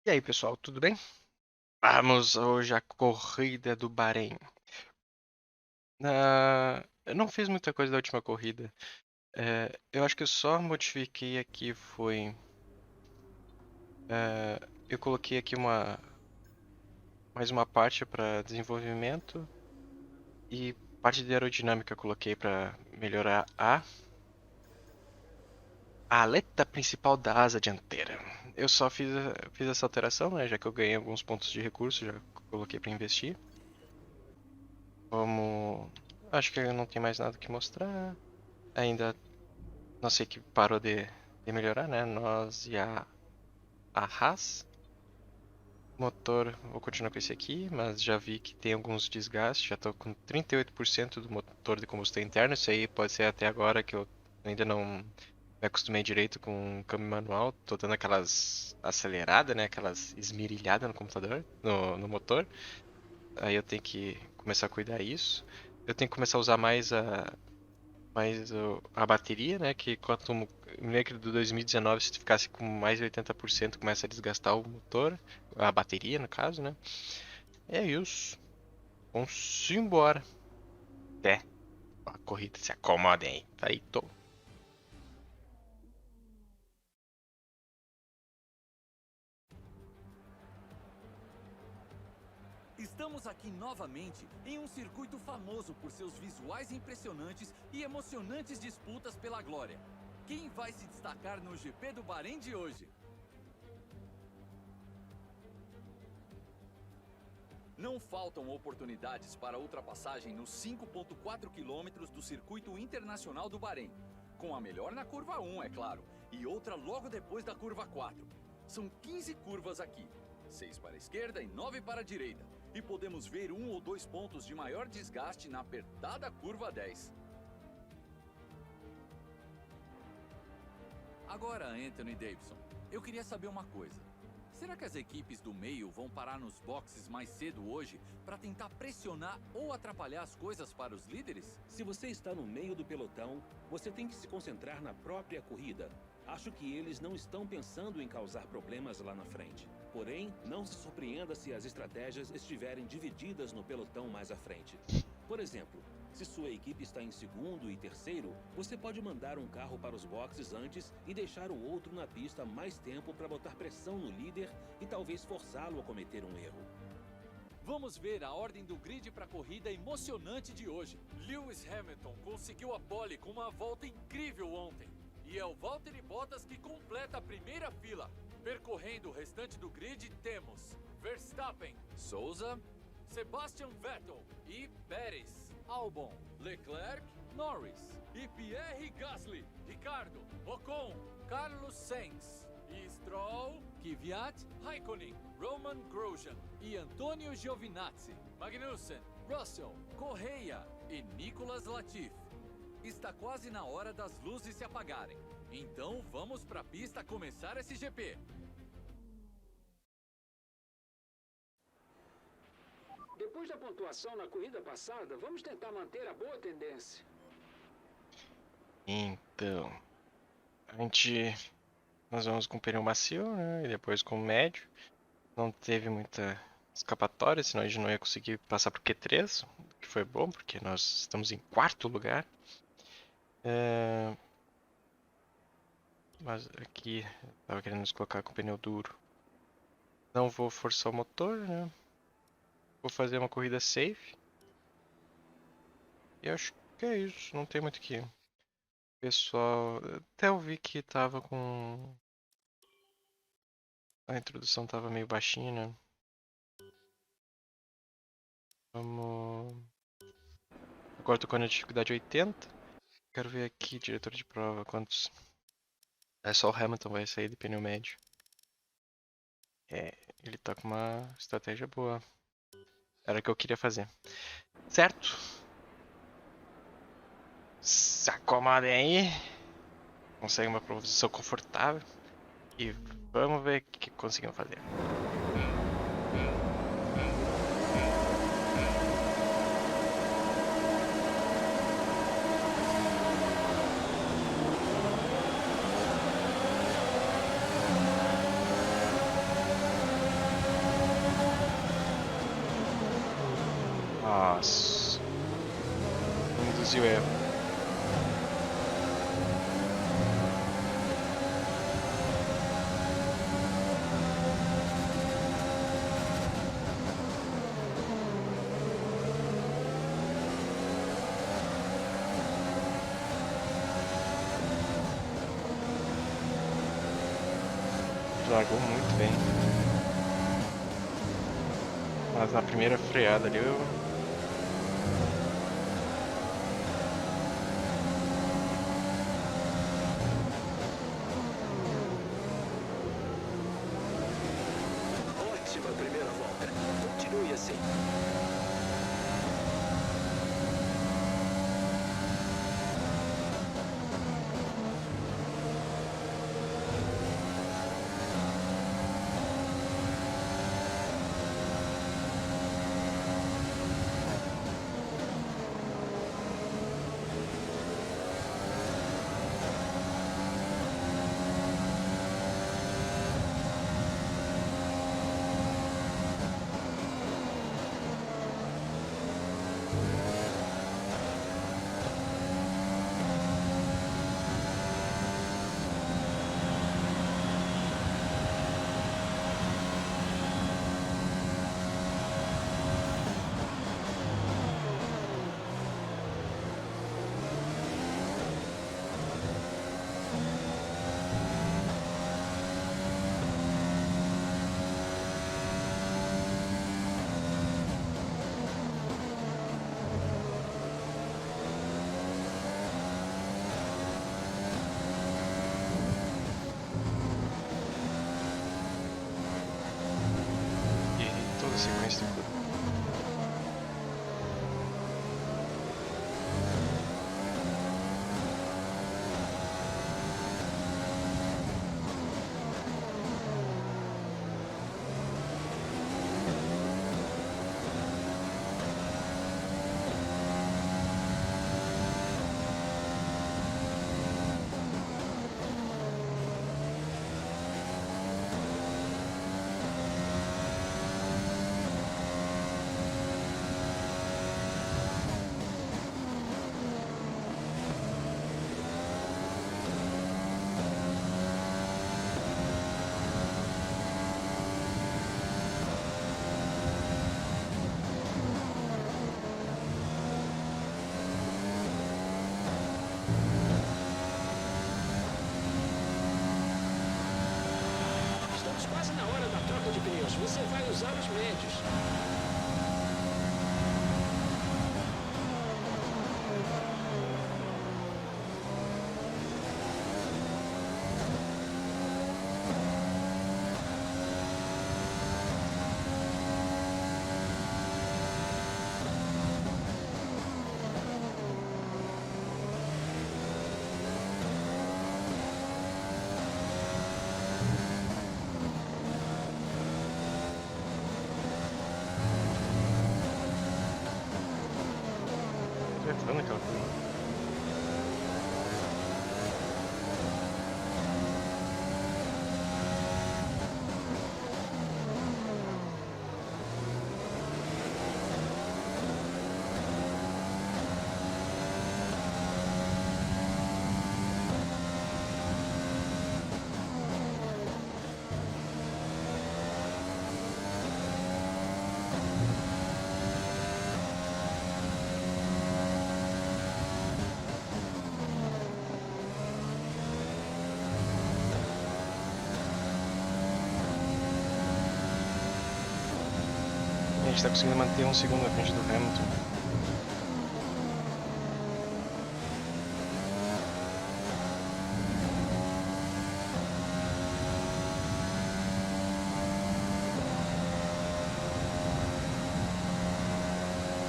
E aí, pessoal, tudo bem? Vamos hoje à corrida do Bahrein. Eu não fiz muita coisa da última corrida. Eu acho que eu só modifiquei aqui foi. Eu coloquei aqui mais uma parte para desenvolvimento e parte de aerodinâmica eu coloquei para melhorar a aleta principal da asa dianteira. Eu só fiz essa alteração, né? Já que eu ganhei alguns pontos de recurso, já coloquei para investir. Como acho que eu não tenho mais nada que mostrar. Ainda não sei que parou de melhorar, né? Nós e a Haas. Motor, vou continuar com esse aqui, mas já vi que tem alguns desgastes. Já estou com 38% do motor de combustão interno. Isso aí pode ser até agora que eu ainda não me acostumei direito com o câmbio manual. Tô dando aquelas aceleradas, né? Aquelas esmirilhadas no computador, no motor. Aí eu tenho que começar a cuidar disso. Eu tenho que começar a usar a bateria, né? Que quanto me lembro que do 2019, se ficasse com mais de 80%, começa a desgastar o motor, a bateria, no caso, né? É isso. Vamos embora. Até a corrida, se acomodem aí. Feito. Estamos aqui novamente em um circuito famoso por seus visuais impressionantes e emocionantes disputas pela glória. Quem vai se destacar no GP do Bahrein de hoje? Não faltam oportunidades para ultrapassagem nos 5,4 quilômetros do circuito internacional do Bahrein. Com a melhor na curva 1, é claro, e outra logo depois da curva 4. São 15 curvas aqui, 6 para a esquerda e 9 para a direita. E podemos ver 1 ou 2 pontos de maior desgaste na apertada curva 10. Agora, Anthony Davidson, eu queria saber uma coisa. Será que as equipes do meio vão parar nos boxes mais cedo hoje para tentar pressionar ou atrapalhar as coisas para os líderes? Se você está no meio do pelotão, você tem que se concentrar na própria corrida. Acho que eles não estão pensando em causar problemas lá na frente. Porém, não se surpreenda se as estratégias estiverem divididas no pelotão mais à frente. Por exemplo, se sua equipe está em segundo e terceiro, você pode mandar um carro para os boxes antes e deixar o outro na pista mais tempo para botar pressão no líder e talvez forçá-lo a cometer um erro. Vamos ver a ordem do grid para a corrida emocionante de hoje. Lewis Hamilton conseguiu a pole com uma volta incrível ontem. E é o Valtteri Bottas que completa a primeira fila. Percorrendo o restante do grid temos Verstappen, Souza, Sebastian Vettel e Pérez, Albon, Leclerc, Norris e Pierre Gasly, Ricardo, Ocon, Carlos Sainz e Stroll, Kvyat, Raikkonen, Roman Grosjean e Antonio Giovinazzi, Magnussen, Russell, Correia e Nicolas Latifi. Está quase na hora das luzes se apagarem. Então vamos para a pista começar esse GP. Depois da pontuação na corrida passada, vamos tentar manter a boa tendência. Então, nós vamos com pneu macio, né? E depois com médio. Não teve muita escapatória, senão a gente não ia conseguir passar pro Q3, o que foi bom, porque nós estamos em quarto lugar. Mas aqui estava querendo nos colocar com pneu duro. Não vou forçar o motor, né? Vou fazer uma corrida safe. E acho que é isso, não tem muito o que. Pessoal, até eu vi que tava com. A introdução tava meio baixinha, né? Vamos. Agora tô com a dificuldade 80. Quero ver aqui, diretor de prova, quantos. É só o Hamilton vai sair de pneu médio. Ele tá com uma estratégia boa. Era o que eu queria fazer. Certo? Se acomodem aí. Consegue uma posição confortável. E vamos ver o que conseguimos fazer. Nossa. Induziu erro. Largou muito bem. Mas na primeira freada ali eu... Ótima primeira volta. Continue assim. Sequência de curva. Quase na hora da troca de pneus, você vai usar os médios. Entrando aquela curva. A gente está conseguindo manter um segundo na frente do Hamilton.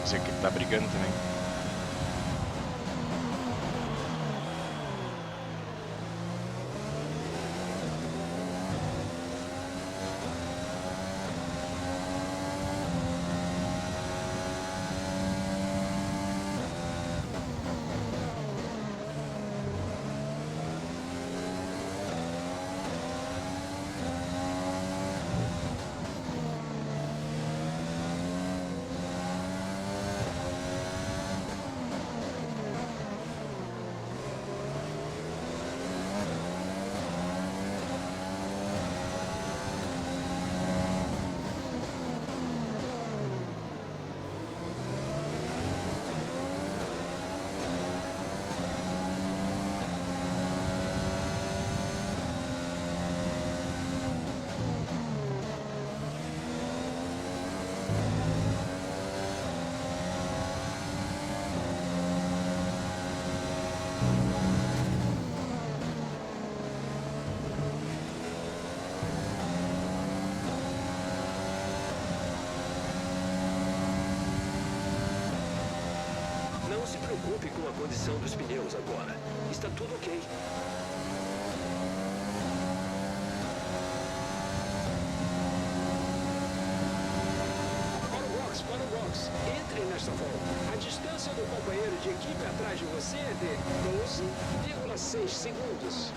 Essa equipe tá brigando também. Não se preocupe com a condição dos pneus agora. Está tudo ok. Para o box. Entre nesta volta. A distância do companheiro de equipe atrás de você é de 12,6 segundos.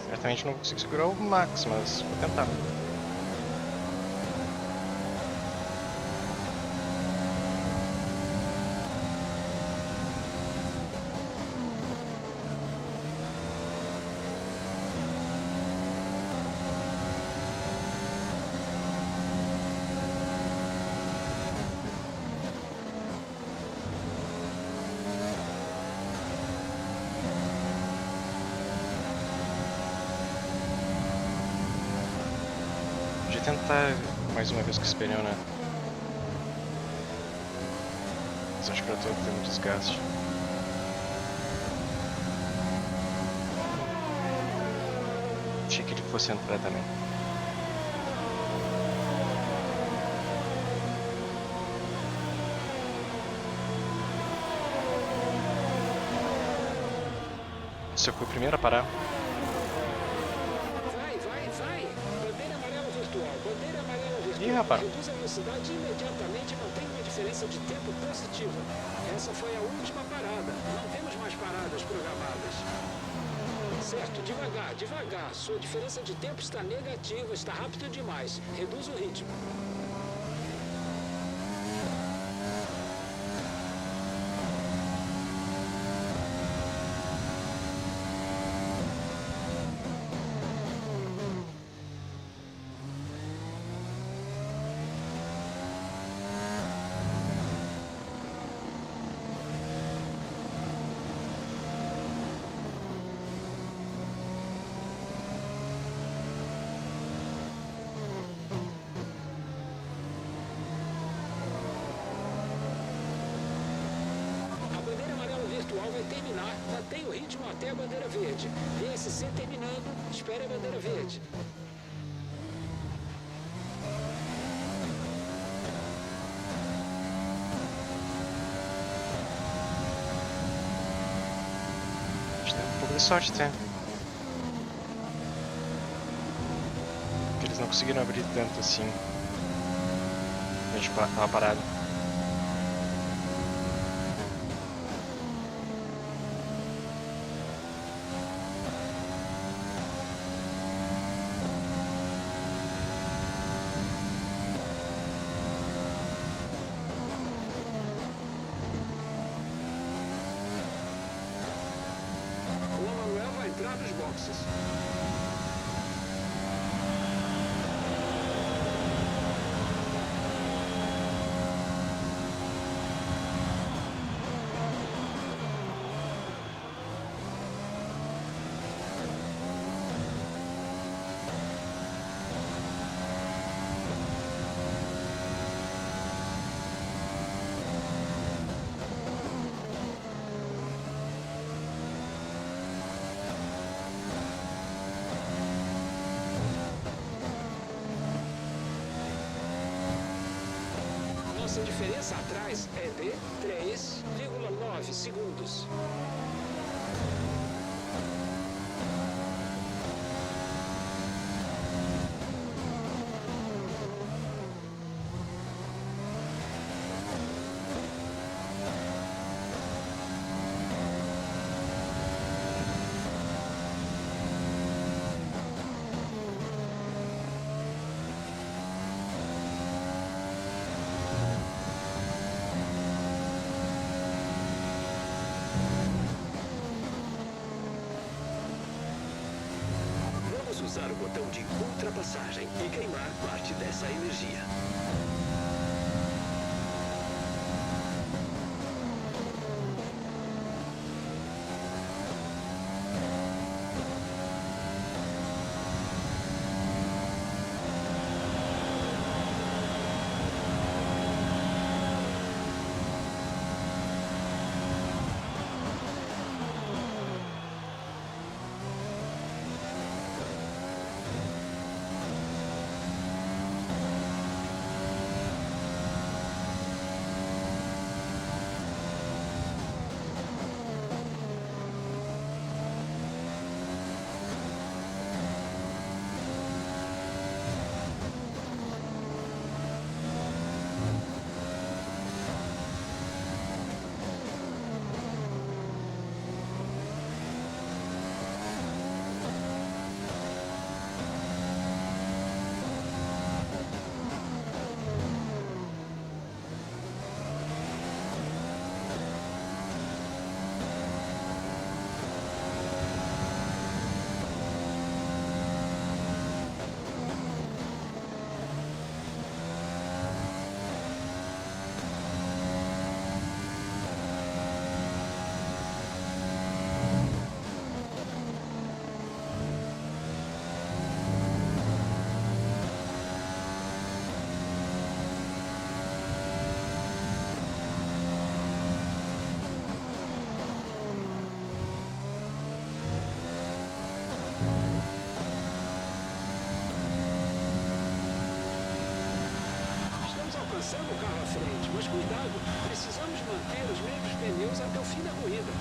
Certamente não consigo segurar o Max, mas vou tentar. Tentar mais uma vez com esse pneu, né? Mas acho que eu tô tendo desgaste. Achei que ele fosse entrar também. Esse eu fui o primeiro a parar. Ih, rapaz. Reduz a velocidade e imediatamente mantém uma diferença de tempo positiva. Essa foi a última parada. Não temos mais paradas programadas. Certo, devagar, devagar. Sua diferença de tempo está negativa, está rápido demais. Reduz o ritmo. Vai terminar, mantém o ritmo até a bandeira verde. VSC terminando, espere a bandeira verde. A gente tem um pouco de sorte, tem. Porque eles não conseguiram abrir tanto assim. A gente tava parado. Entrar nos boxes. Nossa diferença atrás é de 3,9 segundos. usar o botão de ultrapassagem e queimar parte dessa energia. Alcançando o carro à frente, mas cuidado, precisamos manter os mesmos pneus até o fim da corrida.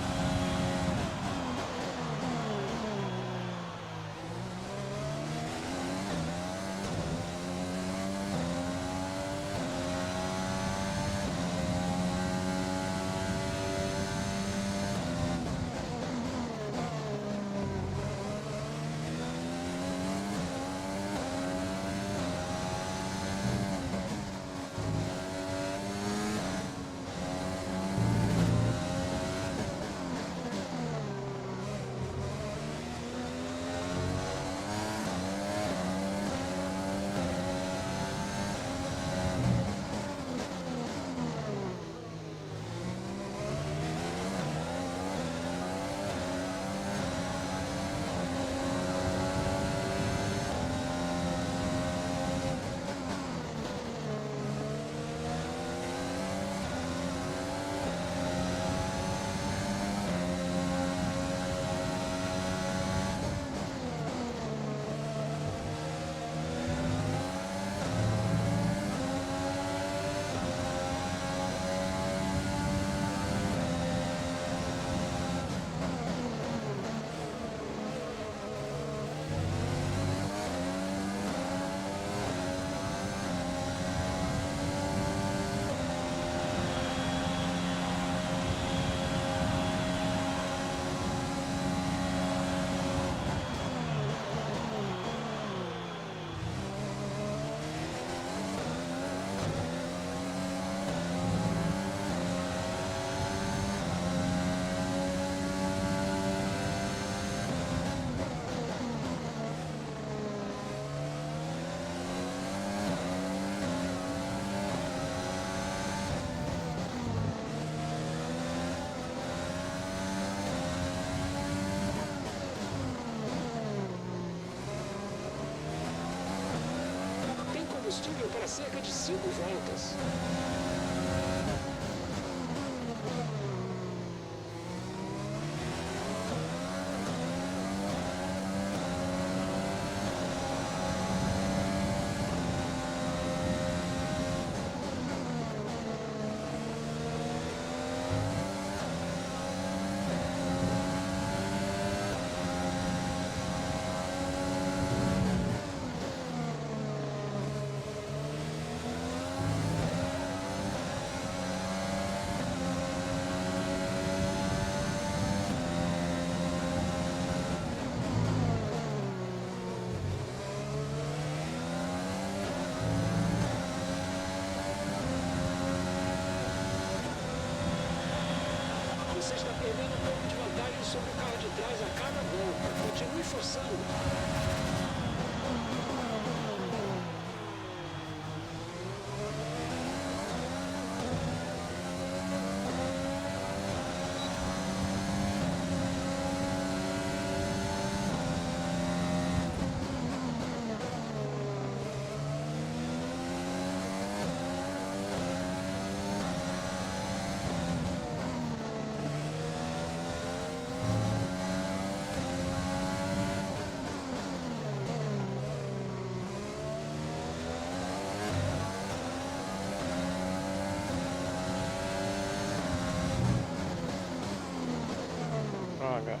Combustível para cerca de 5 voltas. Você está perdendo um pouco de vantagem sobre o carro de trás a cada volta. Continue forçando. H.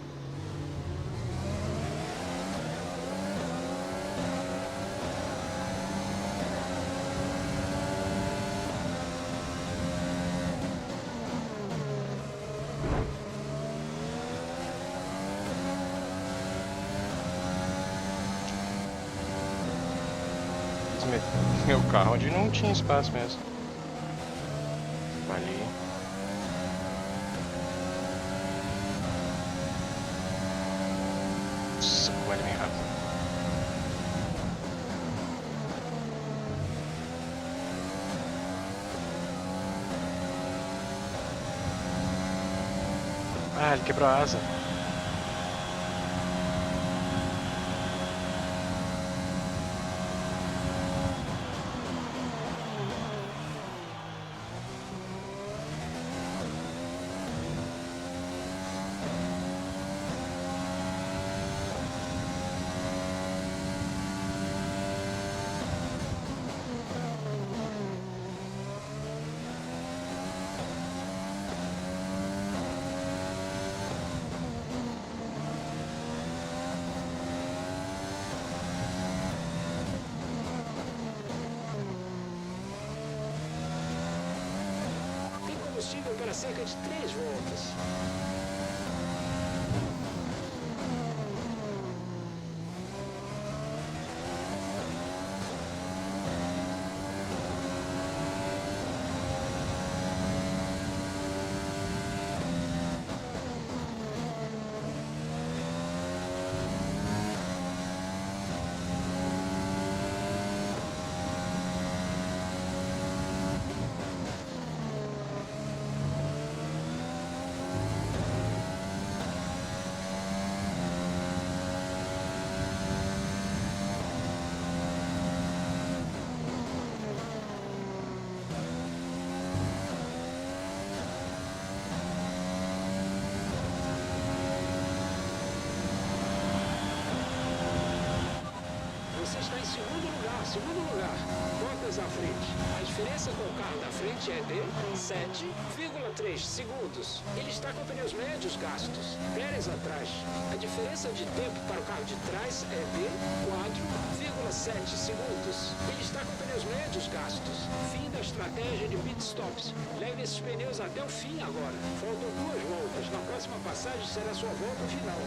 Meu carro onde não tinha espaço mesmo. Ali. Nossa, como ele vem rápido. Ah, ele quebrou a asa. Tem combustível para cerca de 3 voltas. Você está em segundo lugar. Voltas à frente. A diferença com o carro da frente é de 7,3 segundos. Ele está com pneus médios gastos. Pérez atrás. A diferença de tempo para o carro de trás é de 4,7 segundos. Ele está com pneus médios gastos. Fim da estratégia de pit stops. Leve esses pneus até o fim agora. Faltam 2 voltas. Na próxima passagem será sua volta final.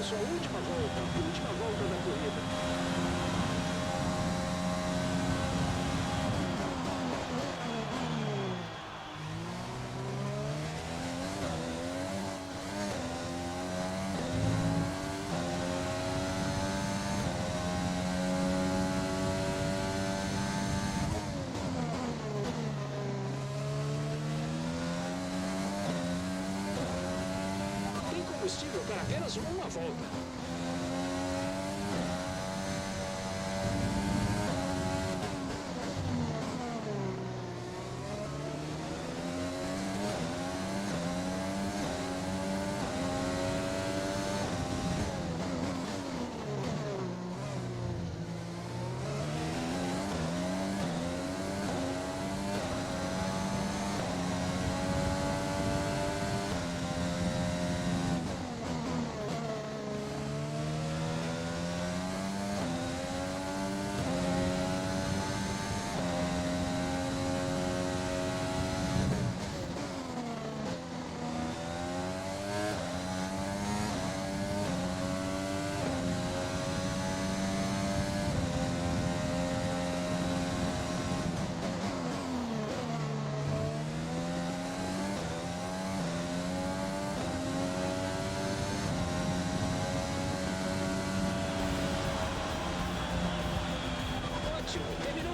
Sua última volta da corrida. Tem combustível para apenas uma volta.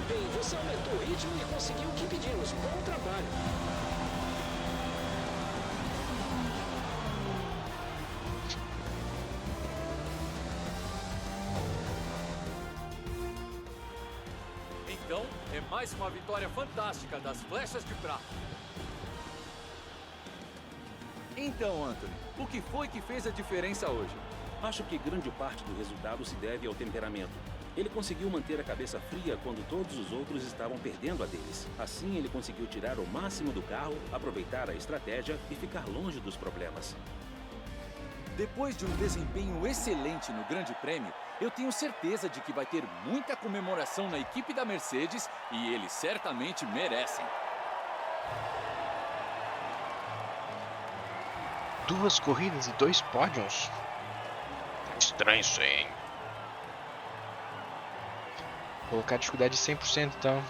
Bem, você aumentou o ritmo e conseguiu o que pedimos. Bom trabalho. Então, é mais uma vitória fantástica das Flechas de Prata. Então, Anthony, o que foi que fez a diferença hoje? Acho que grande parte do resultado se deve ao temperamento. Ele conseguiu manter a cabeça fria quando todos os outros estavam perdendo a deles. Assim, ele conseguiu tirar o máximo do carro, aproveitar a estratégia e ficar longe dos problemas. Depois de um desempenho excelente no Grande Prêmio, eu tenho certeza de que vai ter muita comemoração na equipe da Mercedes e eles certamente merecem. 2 corridas e 2 pódios? Tá estranho isso aí, hein? Vou colocar a dificuldade de 100% então.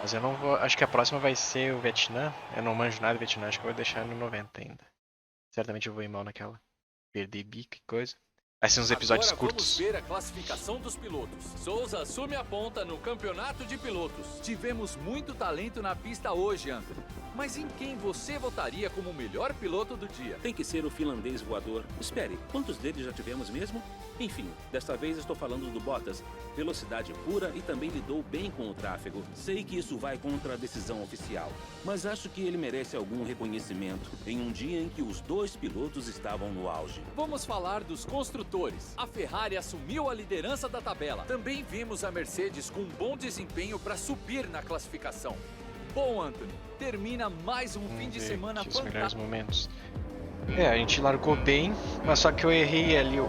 Mas eu não vou... Acho que a próxima vai ser o Vietnã. Eu não manjo nada do Vietnã, acho que eu vou deixar no 90 ainda. Certamente eu vou ir mal naquela. Perder bico e coisa. Vai ser uns episódios Agora curtos. vamos ver a classificação dos pilotos. Souza assume a ponta no campeonato de pilotos. Tivemos muito talento na pista hoje, Anthony. Mas em quem você votaria como o melhor piloto do dia? Tem que ser o finlandês voador. Espere, quantos deles já tivemos mesmo? Enfim, desta vez estou falando do Bottas. Velocidade pura e também lidou bem com o tráfego. Sei que isso vai contra a decisão oficial, mas acho que ele merece algum reconhecimento em um dia em que os 2 pilotos estavam no auge. Vamos falar dos construtores. A Ferrari assumiu a liderança da tabela. Também vimos a Mercedes com um bom desempenho para subir na classificação. Bom, Anthony, termina mais um fim de semana Os melhores fantástico. momentos. A gente largou bem, mas só que eu errei ali. O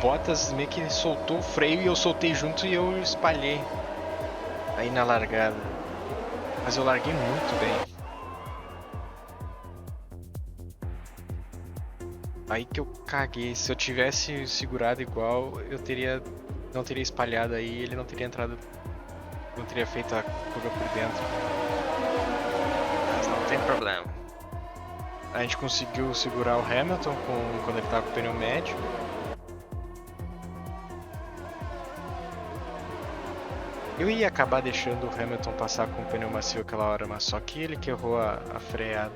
Bottas meio que soltou o freio e eu soltei junto e eu espalhei aí na largada. Mas eu larguei muito bem. Aí que eu caguei. Se eu tivesse segurado igual, eu não teria espalhado aí, ele não teria entrado, não teria feito a curva por dentro. Mas não tem problema. A gente conseguiu segurar o Hamilton quando ele estava com o pneu médio. Eu ia acabar deixando o Hamilton passar com o pneu macio aquela hora, mas só que ele que errou a freada.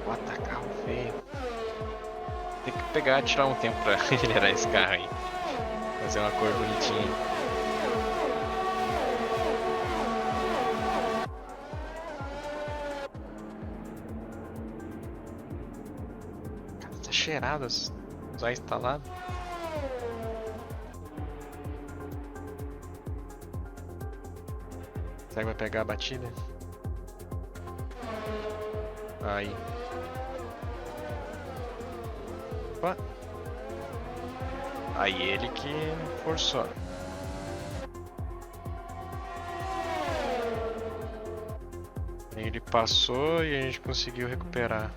Vou atacar o feio. Tem que pegar e tirar um tempo pra acelerar esse carro aí. Fazer uma cor bonitinha. Tá cheirado, já instalado. Será que vai pegar a batida? Aí. Opa. Aí ele que forçou. Ele passou e a gente conseguiu recuperar.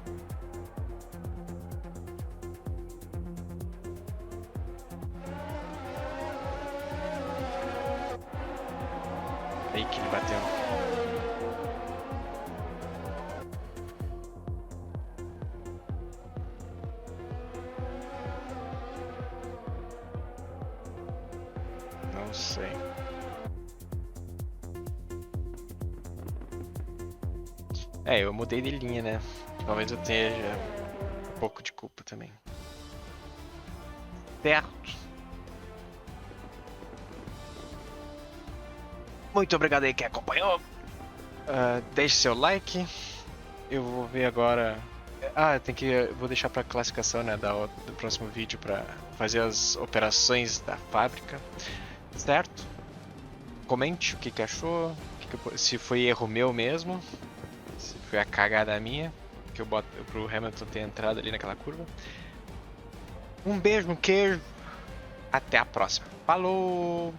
Aí que ele bateu. Não sei. Eu mudei de linha, né? Talvez eu tenha um pouco de culpa também. Certo. Muito obrigado aí que acompanhou. Deixe seu like. Eu vou ver agora. Vou deixar para classificação, né, do próximo vídeo para fazer as operações da fábrica, certo? Comente o que achou, se foi erro meu mesmo, se foi a cagada minha que eu boto pro Hamilton ter entrado ali naquela curva. Um beijo, um queijo. Até a próxima. Falou!